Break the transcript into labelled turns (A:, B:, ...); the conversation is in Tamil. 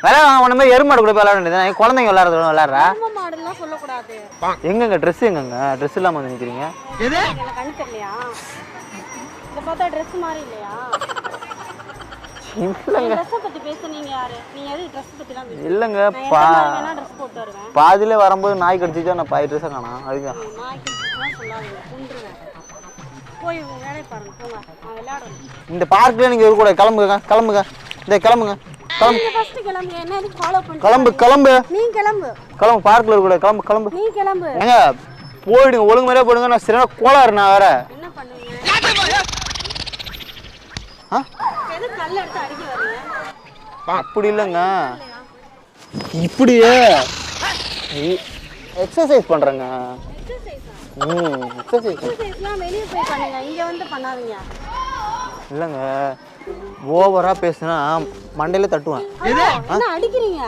A: விளையாட உன மாதிரி எருமாடு கூட விளையாட வேண்டியது குழந்தைங்க விளையாடுறது விளையாடுறா
B: மாடுலாம் சொல்லக்கூடாது.
A: எங்கங்க ட்ரெஸ் எங்கங்க ட்ரெஸ் இல்லாம வந்து நிக்கிறீங்க
B: எனக்கு கண்ணு தெரியலையா? இத பார்த்தா ட்ரெஸ் மாதிரி இல்லையா?
A: இல்லங்க
B: ட்ரெஸ் பத்தி பேச நீங்க யாரு? நீங்க எது ட்ரெஸ் பத்திலாம் பேசுறீங்க?
A: இல்லங்க
B: நான் ட்ரெஸ் போட்டு வருவேன்.
A: பாதியில வரும்போது நாய் கடிச்சிச்சா நான் பாதி ட்ரெஸ் காணோம் அதுக்கு
B: நாய் கடிச்சிச்சுனா சொல்லாதீங்க குன்றுவேன். போய் உங்க வேலைய பாருங்க போங்க. நான் விளையாடுறேன்.
A: இந்த பார்க்ல நீங்க கூட கிளம்புங்க கிளம்புங்க இந்த கிளம்புங்க
B: நீங்க ஃபர்ஸ்ட் கிளம்புங்க. என்ன எதுக்கு ஃபாலோ பண்றீங்க?
A: கிளம்பு
B: நீ கிளம்பு.
A: கிளம்பு பார்க்ல கூட கிளம்பு
B: நீ கிளம்பு.
A: ஏங்க போயிடுங்க ஒழுங்கு மாதிரியே போயிடுங்க நான் சரியான கோளாறு நான் வேற
B: என்ன பண்ணுவீங்க? எது கல்ல எடுத்து அடிக்க வரீங்க?
A: அப்படி இல்லைங்க இப்படியே எக்ஸசைஸ் பண்றேங்க
B: எக்ஸசைஸ்லாம் வெளிய போய் பண்ணுங்க. இங்க வந்து பண்ணாதீங்க.
A: இல்லைங்க ஓவரா பேசுனா மண்டையில தட்டுவேன்
B: என்ன அடிக்கிறீங்க?